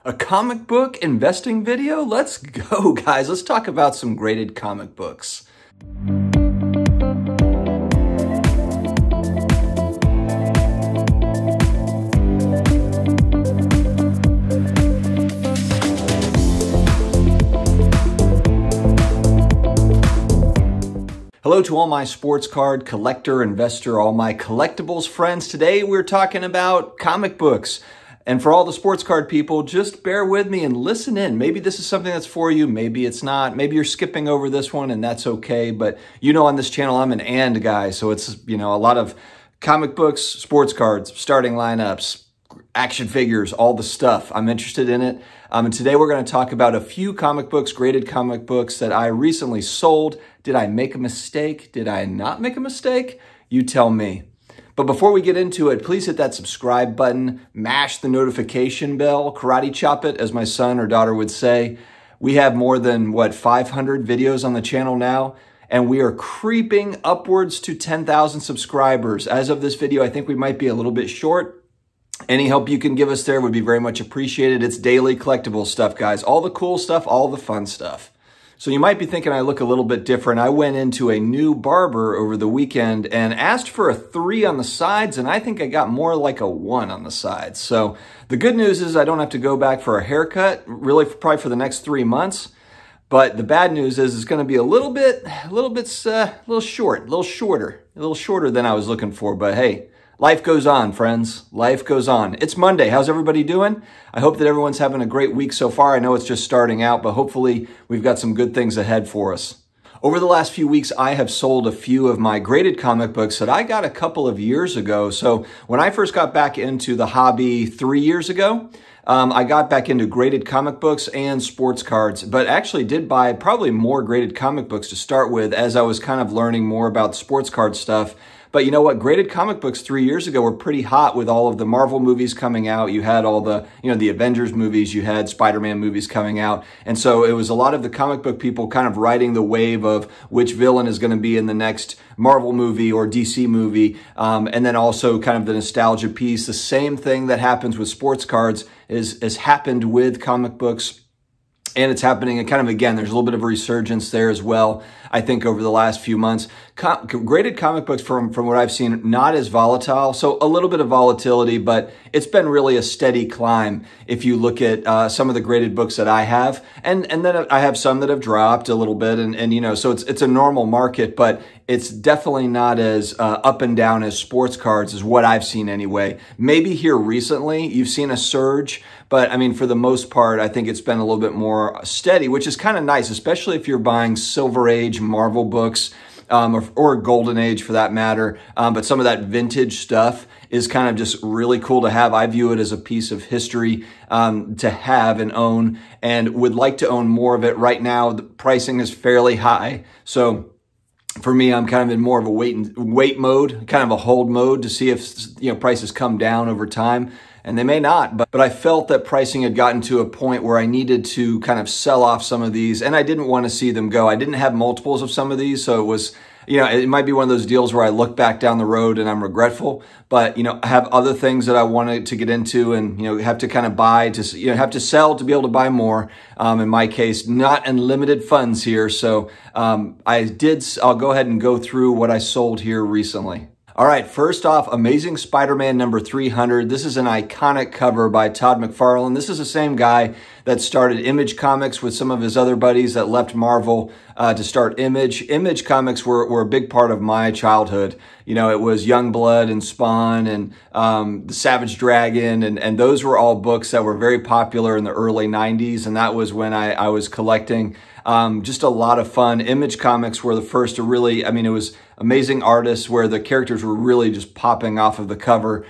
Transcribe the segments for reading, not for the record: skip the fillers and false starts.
A comic book investing video? Let's go, guys. Let's talk about some graded comic books. Hello to all my sports card collector, investor, all my collectibles friends. Today we're talking about comic books. And for all the sports card people, just bear with me and listen in. Maybe this is something that's for you, maybe it's not. Maybe you're skipping over this one and that's okay. But you know, on this channel, I'm an and guy. So it's, you know, a lot of comic books, sports cards, starting lineups, action figures, all the stuff. I'm interested in it. And today we're going to talk about a few comic books, graded comic books that I recently sold. Did I make a mistake? Did I not make a mistake? You tell me. But before we get into it, please hit that subscribe button, mash the notification bell, karate chop it, as my son or daughter would say. We have more than, 500 videos on the channel now, and we are creeping upwards to 10,000 subscribers. As of this video, I think we might be a little bit short. Any help you can give us there would be very much appreciated. It's daily collectible stuff, guys. All the cool stuff, all the fun stuff. So you might be thinking I look a little bit different. I went into a new barber over the weekend and asked for a 3 on the sides, and I think I got more like a 1 on the sides. So the good news is I don't have to go back for a haircut, really probably for the next 3 months. But the bad news is it's going to be a little shorter than I was looking for. But hey, life goes on, friends. Life goes on. It's Monday. How's everybody doing? I hope that everyone's having a great week so far. I know it's just starting out, but hopefully we've got some good things ahead for us. Over the last few weeks, I have sold a few of my graded comic books that I got a couple of years ago. So when I first got back into the hobby 3 years ago, I got back into graded comic books and sports cards, but actually did buy probably more graded comic books to start with as I was kind of learning more about sports card stuff. But you know what? Graded comic books 3 years ago were pretty hot with all of the Marvel movies coming out. You had all the, the Avengers movies. You had SpiderMan movies coming out. And so it was a lot of the comic book people kind of riding the wave of which villain is going to be in the next Marvel movie or DC movie. And then also kind of the nostalgia piece. The same thing that happens with sports cards is happened with comic books. And it's happening, and kind of, again, there's a little bit of a resurgence there as well, I think, over the last few months. Graded comic books, from what I've seen, not as volatile. So a little bit of volatility, but it's been really a steady climb if you look at some of the graded books that I have. And then I have some that have dropped a little bit, and so it's a normal market, but it's definitely not as up and down as sports cards, is what I've seen anyway. Maybe here recently, you've seen a surge, but I mean, for the most part, I think it's been a little bit more steady, which is kind of nice, especially if you're buying Silver Age Marvel books, or Golden Age for that matter. But some of that vintage stuff is kind of just really cool to have. I view it as a piece of history to have and own, and would like to own more of it. Right now, the pricing is fairly high. So for me, I'm kind of in more of a wait mode, kind of a hold mode to see if prices come down over time. And they may not, but I felt that pricing had gotten to a point where I needed to kind of sell off some of these, and I didn't want to see them go. I didn't have multiples of some of these, so it was, it might be one of those deals where I look back down the road and I'm regretful, but, I have other things that I wanted to get into and, have to kind of buy to, have to sell to be able to buy more. In my case, not unlimited funds here. So I'll go ahead and go through what I sold here recently. All right, first off, Amazing Spider-Man number 300. This is an iconic cover by Todd McFarlane. This is the same guy that started Image Comics with some of his other buddies that left Marvel to start Image. Image Comics were a big part of my childhood. It was Youngblood and Spawn and The Savage Dragon, and those were all books that were very popular in the early 90s, and that was when I was collecting. Just a lot of fun. Image Comics were the first to really, it was amazing artists where the characters were really just popping off of the cover.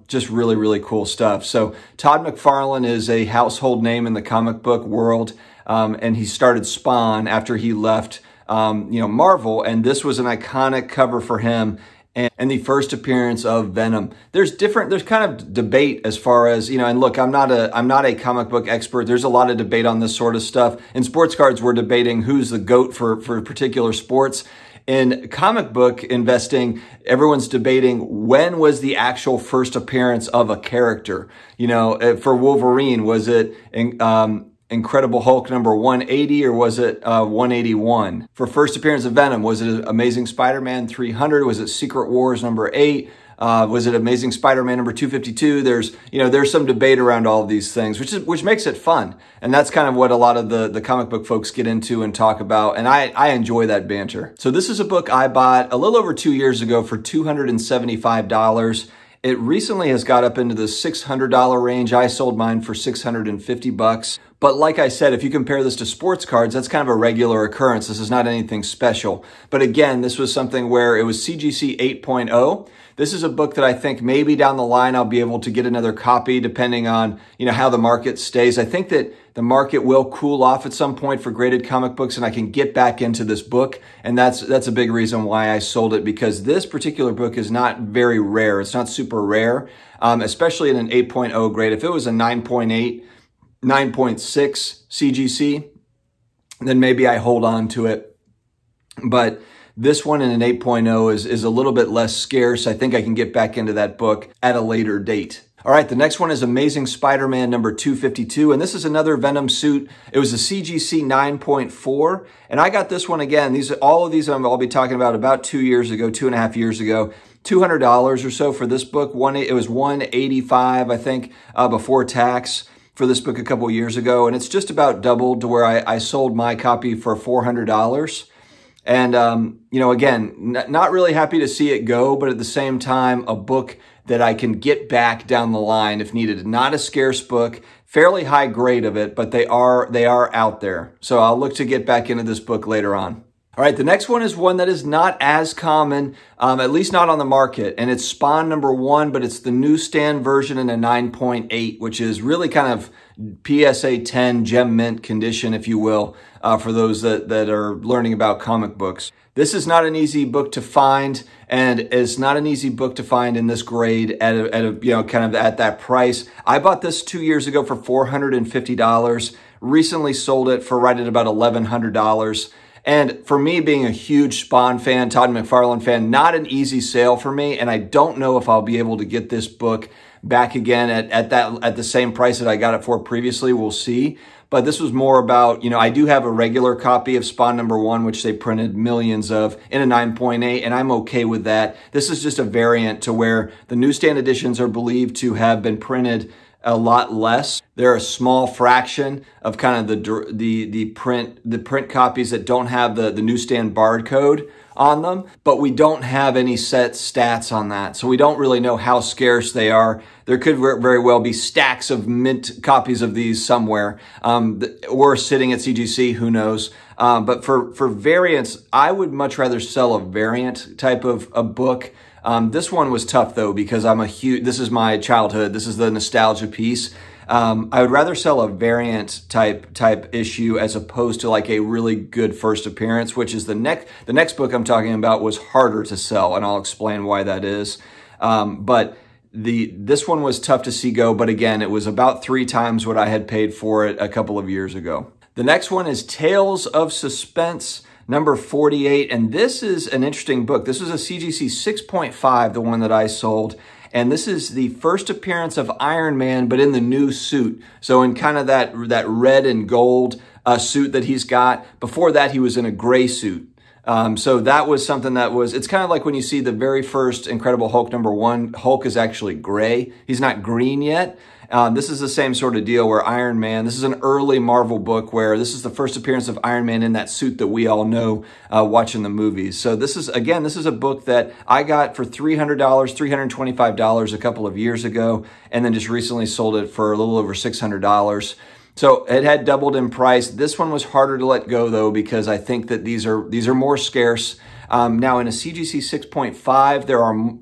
Just really, really cool stuff. So Todd McFarlane is a household name in the comic book world. And he started Spawn after he left, Marvel. And this was an iconic cover for him. And the first appearance of Venom. There's kind of debate as far as, and look, I'm not a comic book expert. There's a lot of debate on this sort of stuff. In sports cards, we're debating who's the GOAT for particular sports. in comic book investing, everyone's debating when was the actual first appearance of a character. You know, for Wolverine, was it Incredible Hulk number 180 or was it 181? For first appearance of Venom, was it Amazing Spider-Man 300? Was it Secret Wars number 8? Was it Amazing Spider-Man number 252? There's some debate around all of these things, which makes it fun. And that's kind of what a lot of the comic book folks get into and talk about. And I enjoy that banter. So this is a book I bought a little over 2 years ago for $275. It recently has got up into the $600 range. I sold mine for $650. But like I said, if you compare this to Sportcards, that's kind of a regular occurrence. This is not anything special. But again, this was something where it was CGC 8.0. This is a book that I think maybe down the line I'll be able to get another copy depending on, how the market stays. I think that the market will cool off at some point for graded comic books and I can get back into this book. And that's a big reason why I sold it, because this particular book is not very rare. It's not super rare, especially in an 8.0 grade. If it was a 9.8, 9.6 CGC, then maybe I hold on to it. But this one in an 8.0 is a little bit less scarce. I think I can get back into that book at a later date. All right, the next one is Amazing Spider-Man number 252, and this is another Venom suit. It was a CGC 9.4, and I got this one again. All of these I'll be talking about 2 years ago, 2.5 years ago. $200 or so for this book. It was $185, I think, before tax for this book a couple years ago, and it's just about doubled to where I sold my copy for $400. And, again, not really happy to see it go, but at the same time, a book that I can get back down the line if needed. Not a scarce book, fairly high grade of it, but they are out there. So I'll look to get back into this book later on. All right, the next one is one that is not as common, at least not on the market, and it's Spawn number 1, but it's the newsstand version in a 9.8, which is really kind of PSA 10 gem mint condition, if you will, for those that are learning about comic books. This is not an easy book to find, and it's not an easy book to find in this grade at a kind of at that price. I bought this 2 years ago for $450. Recently sold it for right at about $1,100. And for me, being a huge Spawn fan, Todd McFarlane fan, not an easy sale for me. And I don't know if I'll be able to get this book back again at the same price that I got it for previously. We'll see. But this was more about, I do have a regular copy of Spawn number 1, which they printed millions of in a 9.8, and I'm okay with that. This is just a variant to where the newsstand editions are believed to have been printed a lot less. They're a small fraction of kind of the print copies that don't have the newsstand barcode on them, but we don't have any set stats on that. So we don't really know how scarce they are. There could very well be stacks of mint copies of these somewhere, or sitting at CGC, who knows. But for variants, I would much rather sell a variant type of a book. This one was tough though, because this is my childhood. This is the nostalgia piece. I would rather sell a variant type issue as opposed to like a really good first appearance, which is the next book I'm talking about was harder to sell, and I'll explain why that is. But this one was tough to see go, but again, it was about 3 times what I had paid for it a couple of years ago. The next one is Tales of Suspense number 48, and this is an interesting book. This was a CGC 6.5, the one that I sold, and this is the first appearance of Iron Man, but in the new suit. So in kind of that red and gold suit that he's got. Before that, he was in a gray suit. So that was something it's kind of like when you see the very first Incredible Hulk number 1, Hulk is actually gray. He's not green yet. This is the same sort of deal where Iron Man, this is an early Marvel book where this is the first appearance of Iron Man in that suit that we all know watching the movies. So this is a book that I got for $300, $325 a couple of years ago, and then just recently sold it for a little over $600. So it had doubled in price. This one was harder to let go though, because I think that these are more scarce. Now in a CGC 6.5,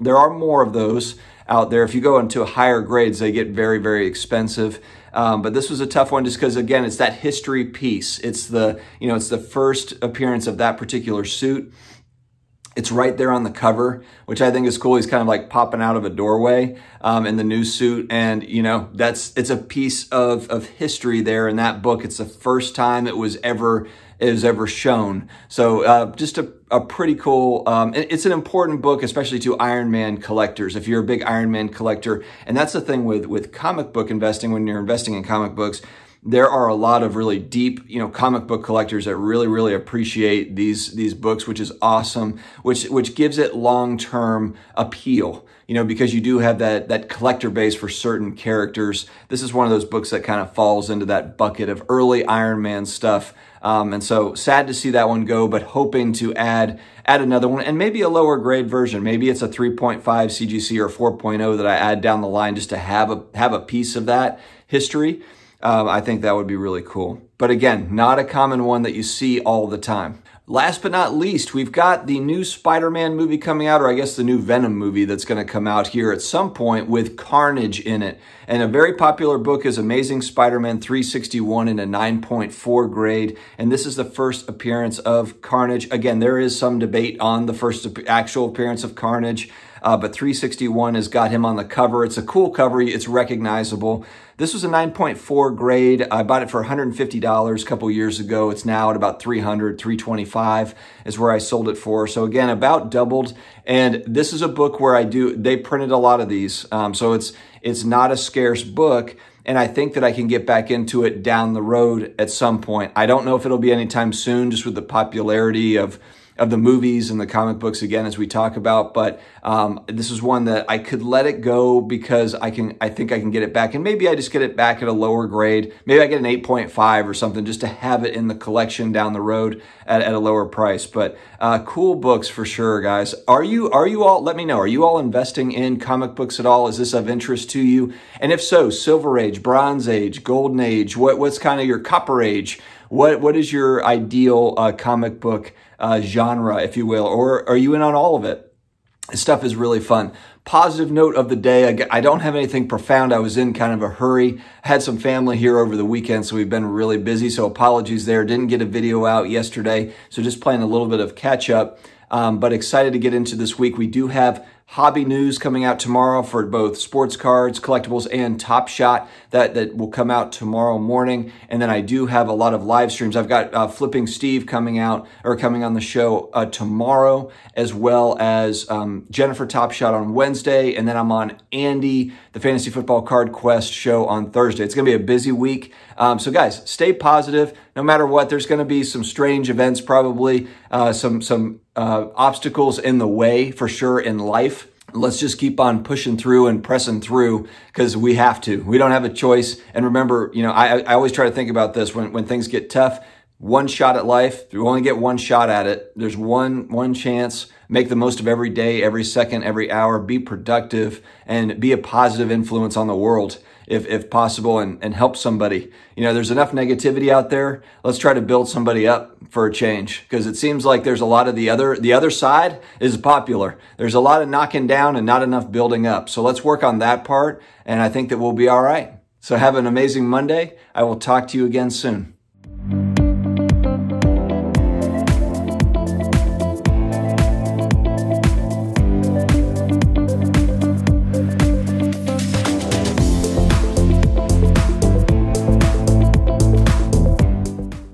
there are more of those out there. If you go into higher grades, they get very, very expensive. But this was a tough one just because, again, it's that history piece. It's it's the first appearance of that particular suit. It's right there on the cover, which I think is cool. He's kind of like popping out of a doorway in the new suit. And, it's a piece of history there in that book. It's the first time it was ever shown. So just a pretty cool, it's an important book, especially to Iron Man collectors, if you're a big Iron Man collector. And that's the thing with comic book investing. When you're investing in comic books, there are a lot of really deep, comic book collectors that really, really appreciate these books, which is awesome, which gives it long-term appeal, because you do have that collector base for certain characters. This is one of those books that kind of falls into that bucket of early Iron Man stuff. And so sad to see that one go, but hoping to add another one, and maybe a lower grade version. Maybe it's a 3.5 CGC or 4.0 that I add down the line just to have a piece of that history. I think that would be really cool. But again, not a common one that you see all the time. Last but not least, we've got the new Spider-Man movie coming out, or I guess the new Venom movie that's going to come out here at some point with Carnage in it. And a very popular book is Amazing Spider-Man 361 in a 9.4 grade. And this is the first appearance of Carnage. Again, there is some debate on the first actual appearance of Carnage. But 361 has got him on the cover. It's a cool cover. It's recognizable. This was a 9.4 grade. I bought it for $150 a couple years ago. It's now at about $300, $325 is where I sold it for. So again, about doubled. And this is a book where they printed a lot of these. So it's not a scarce book. And I think that I can get back into it down the road at some point. I don't know if it'll be anytime soon, just with the popularity of the movies and the comic books, again, as we talk about. But this is one that I could let it go because I think I can get it back. And maybe I just get it back at a lower grade. Maybe I get an 8.5 or something just to have it in the collection down the road at a lower price. But cool books for sure, guys. Are you all, let me know, are you all investing in comic books at all? Is this of interest to you? And if so, Silver Age, Bronze Age, Golden Age, what's kind of your Copper Age? What is your ideal comic book genre, if you will, or are you in on all of it? This stuff is really fun. Positive note of the day, I don't have anything profound. I was in kind of a hurry. I had some family here over the weekend, so we've been really busy, so apologies there. Didn't get a video out yesterday, so just playing a little bit of catch up, but excited to get into this week. We do have hobby news coming out tomorrow for both Sportcards, Collectibles, and Top Shot that will come out tomorrow morning. And then I do have a lot of live streams. I've got Flipping Steve coming on the show tomorrow, as well as Jennifer Top Shot on Wednesday. And then I'm on Andy, the Fantasy Football Card Quest show on Thursday. It's going to be a busy week. So guys, stay positive. No matter what, there's going to be some strange events, probably some obstacles in the way for sure in life. Let's just keep on pushing through and pressing through because we have to. We don't have a choice. And remember, I always try to think about this when things get tough. One shot at life. You only get one shot at it. There's one chance. Make the most of every day, every second, every hour. Be productive and be a positive influence on the world if possible, and help somebody. There's enough negativity out there. Let's try to build somebody up for a change, because it seems like there's a lot of the other side is popular. There's a lot of knocking down and not enough building up. So let's work on that part, and I think that we'll be all right. So have an amazing Monday. I will talk to you again soon.